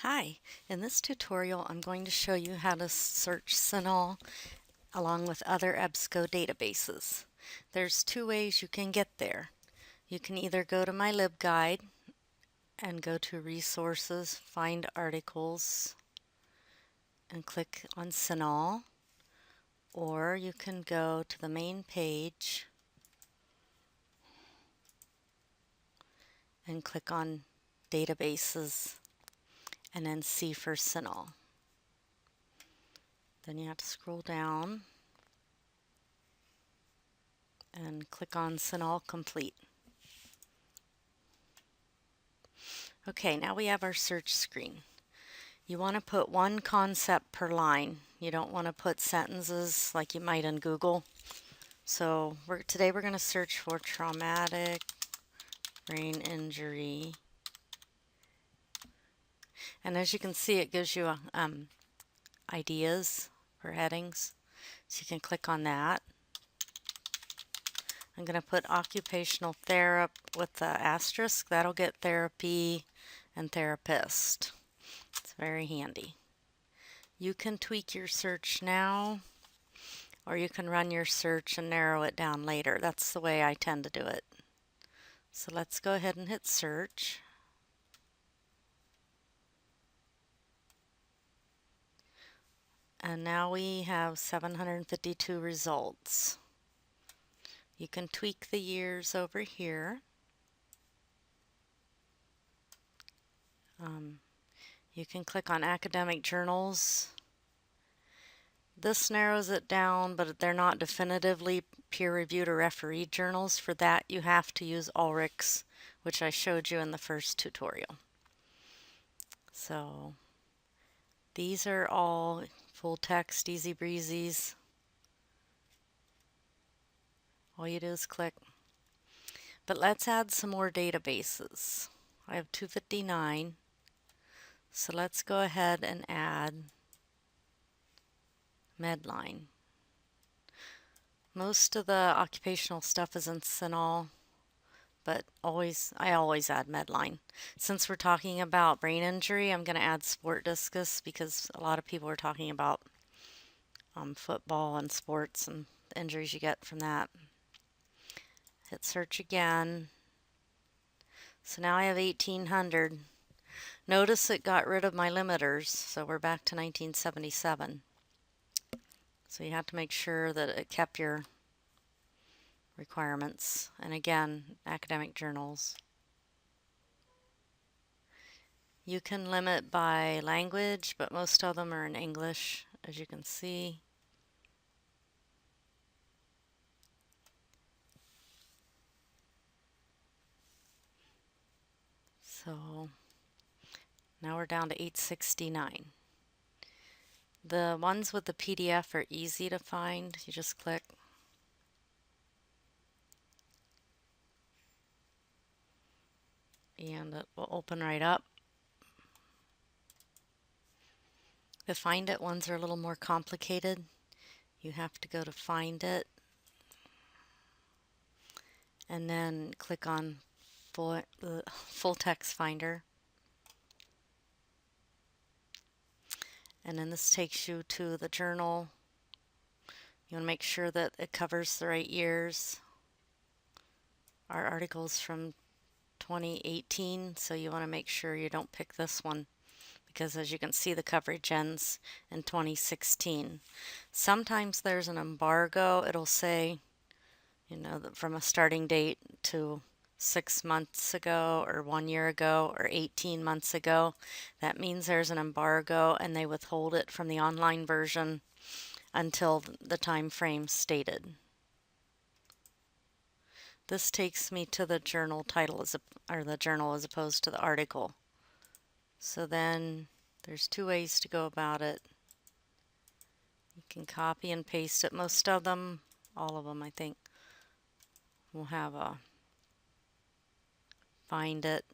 Hi, in this tutorial I'm going to show you how to search CINAHL along with other EBSCO databases. There's two ways you can get there. You can either go to my LibGuide and go to Resources, Find Articles, and click on CINAHL, or you can go to the main page and click on Databases and then C for CINAHL. Then you have to scroll down and click on CINAHL Complete. Okay, now we have our search screen. You want to put one concept per line. You don't want to put sentences like you might in Google. So today we're going to search for traumatic brain injury. And as you can see, it gives you ideas for headings. So you can click on that. I'm going to put occupational therapy with the asterisk. That'll get therapy and therapist. It's very handy. You can tweak your search now, or you can run your search and narrow it down later. That's the way I tend to do it. So let's go ahead and hit search. And now we have 752 results. You can tweak the years over here. You can click on academic journals. This narrows it down, but they're not definitively peer-reviewed or refereed journals. For that, you have to use Ulrich's, which I showed you in the first tutorial. So these are all full text, easy breezies. All you do is click. But let's add some more databases. I have 259. So let's go ahead and add MEDLINE. Most of the occupational stuff is in CINAHL, but I always add MEDLINE. Since we're talking about brain injury, I'm going to add sport discus because a lot of people are talking about football and sports and the injuries you get from that. Hit search again. So now I have 1800. Notice it got rid of my limiters, so we're back to 1977. So you have to make sure that it kept your requirements. And again, academic journals. You can limit by language, but most of them are in English, as you can see. So now we're down to 869. The ones with the PDF are easy to find. You just click. And it will open right up. The Find It ones are a little more complicated. You have to go to Find It and then click on Full Text Finder. And then this takes you to the journal. You want to make sure that it covers the right years. Our article's from 2018, so you want to make sure you don't pick this one, because as you can see, the coverage ends in 2016. Sometimes there's an embargo. It'll say, you know, from a starting date to 6 months ago or 1 year ago or 18 months ago. That means there's an embargo and they withhold it from the online version until the time frame stated. This takes me to the journal title or the journal as opposed to the article. So then there's two ways to go about it. You can copy and paste it. Most of them, all of them I think, will have a Find It.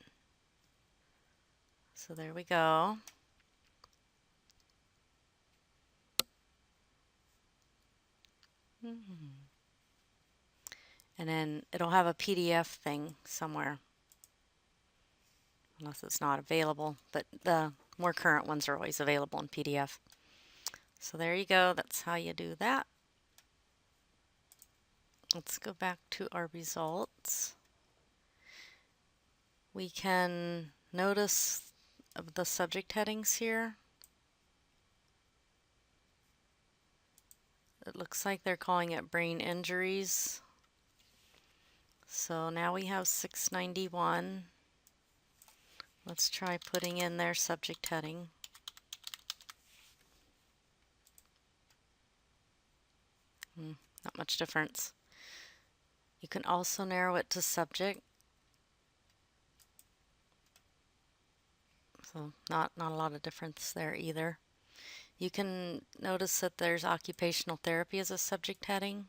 So there we go. And then it'll have a PDF thing somewhere, unless it's not available. But the more current ones are always available in PDF. So there you go. That's how you do that. Let's go back to our results. We can notice the subject headings here. It looks like they're calling it brain injuries. So now we have 691. Let's try putting in their subject heading. Not much difference. You can also narrow it to subject. So not a lot of difference there either. You can notice that there's occupational therapy as a subject heading.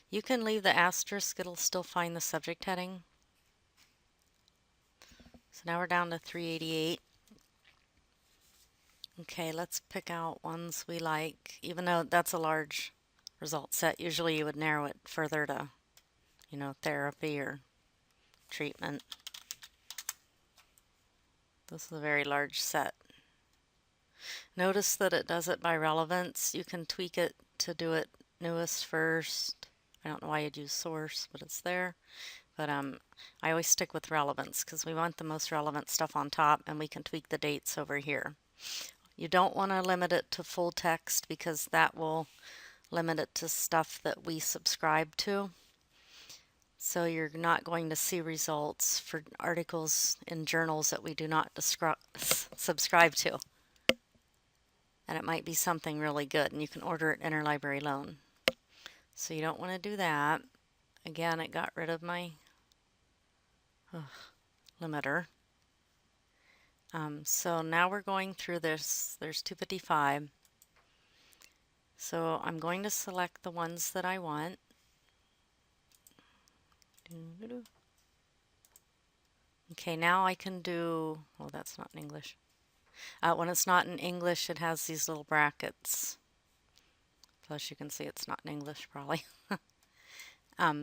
You can leave the asterisk, it'll still find the subject heading. So now we're down to 388. Okay, let's pick out ones we like. Even though that's a large result set, usually you would narrow it further to, therapy or treatment. This is a very large set. Notice that it does it by relevance. You can tweak it to do it newest first. I don't know why you'd use source, but it's there. But I always stick with relevance because we want the most relevant stuff on top, and we can tweak the dates over here. You don't want to limit it to full text because that will limit it to stuff that we subscribe to. So you're not going to see results for articles in journals that we do not subscribe to. And it might be something really good, and you can order it interlibrary loan. So you don't want to do that. Again, it got rid of my limiter. So now we're going through this. There's 255. So I'm going to select the ones that I want. Okay, now I can do, oh, that's not in English. When it's not in English, it has these little brackets. Plus you can see it's not in English probably.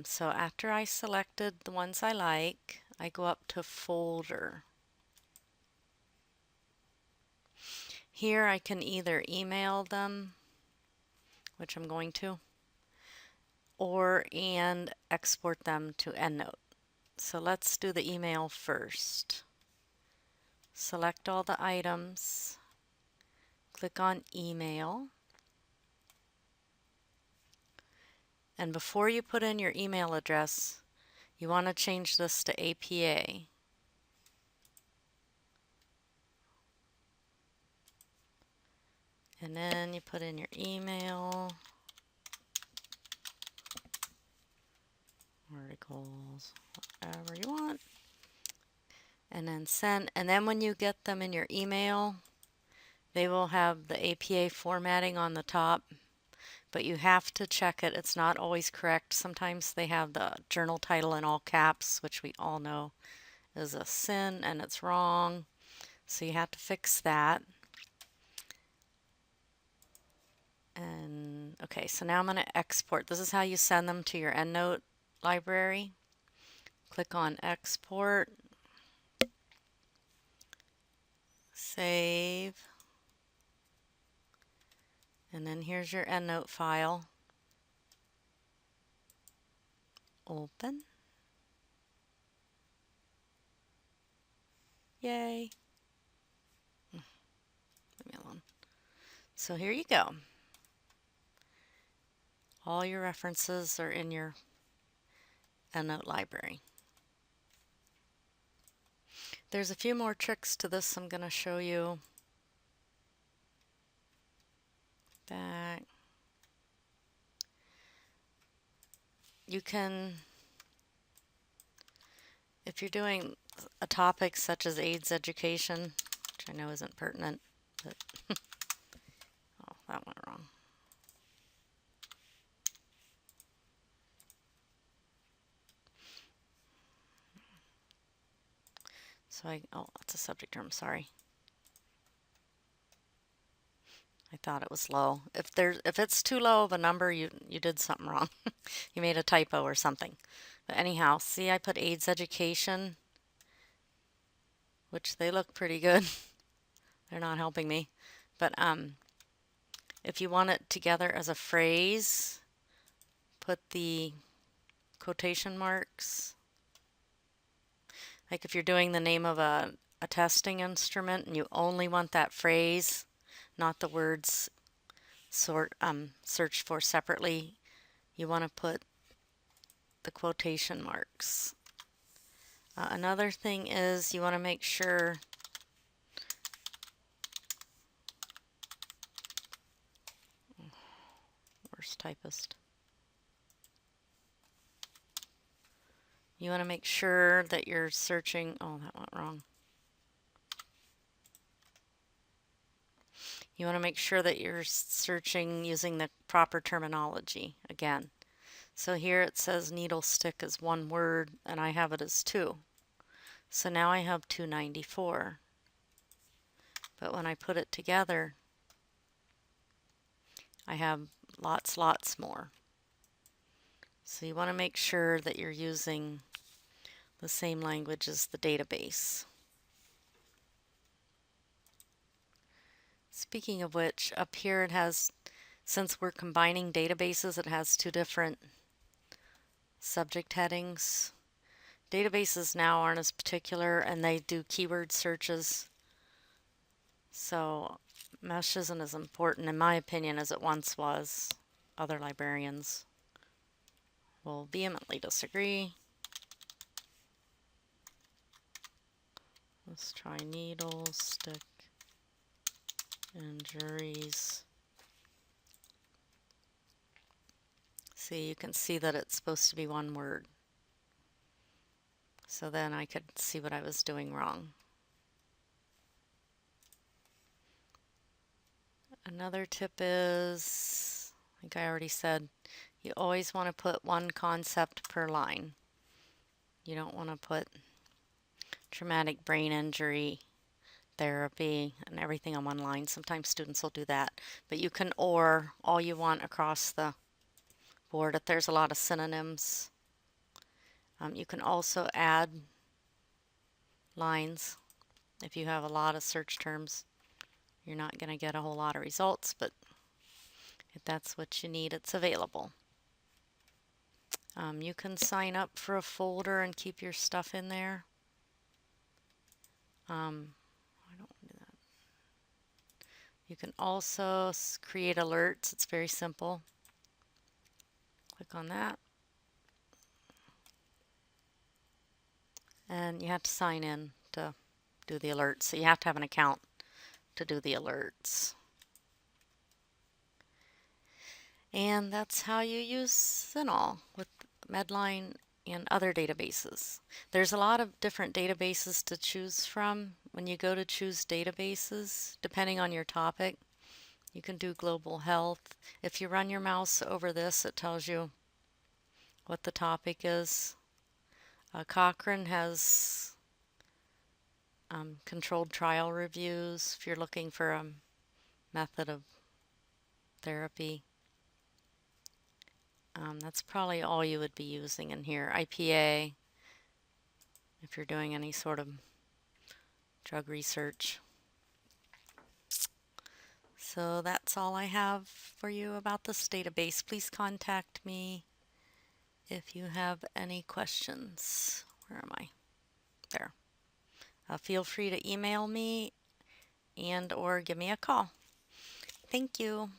So after I selected the ones I like, I go up to folder. Here I can either email them, which I'm going to, and export them to EndNote. So let's do the email first. Select all the items, click on email, and before you put in your email address, you want to change this to APA. And then you put in your email, articles, whatever you want, and then send. And then when you get them in your email, they will have the APA formatting on the top, but you have to check it. It's not always correct. Sometimes they have the journal title in all caps, which we all know is a sin and it's wrong. So you have to fix that. And okay, so now I'm going to export. This is how you send them to your EndNote library. Click on export, save, and then here's your EndNote file. Open. Yay. Leave me alone. So here you go. All your references are in your EndNote library. There's a few more tricks to this I'm going to show you. Back. You can, if you're doing a topic such as AIDS education, which I know isn't pertinent, but oh, that went wrong. So oh, that's a subject term, sorry. I thought it was low. If it's too low of a number, you did something wrong. You made a typo or something. But anyhow, see I put AIDS education. which they look pretty good. They're not helping me. But if you want it together as a phrase, put the quotation marks. Like if you're doing the name of a testing instrument and you only want that phrase, not the words searched for separately, you want to put the quotation marks. Another thing is you want to make sure worst typist. You want to make sure that you're searching. Oh, that went wrong. You want to make sure that you're searching using the proper terminology again. So here it says needle stick is one word and I have it as two. So now I have 294. But when I put it together, I have lots more. So you want to make sure that you're using the same language as the database. Speaking of which, up here it has, since we're combining databases, it has two different subject headings. Databases now aren't as particular and they do keyword searches. So MeSH isn't as important in my opinion as it once was. Other librarians will vehemently disagree. Let's try needle stick injuries. See, you can see that it's supposed to be one word. So then I could see what I was doing wrong. Another tip is, I think I already said, you always want to put one concept per line. You don't want to put traumatic brain injury therapy and everything on one line. Sometimes students will do that, but you can or all you want across the board if there's a lot of synonyms. You can also add lines if you have a lot of search terms. You're not going to get a whole lot of results, but if that's what you need, it's available. You can sign up for a folder and keep your stuff in there. I don't want to do that. You can also create alerts. It's very simple. Click on that. And you have to sign in to do the alerts. So you have to have an account to do the alerts. And that's how you use CINAHL with MEDLINE and other databases. There's a lot of different databases to choose from. When you go to choose databases, depending on your topic, you can do global health. If you run your mouse over this, it tells you what the topic is. Cochrane has controlled trial reviews if you're looking for a method of therapy. That's probably all you would be using in here. IPA, if you're doing any sort of drug research. So that's all I have for you about this database. Please contact me if you have any questions. Where am I? There. Feel free to email me and or give me a call. Thank you.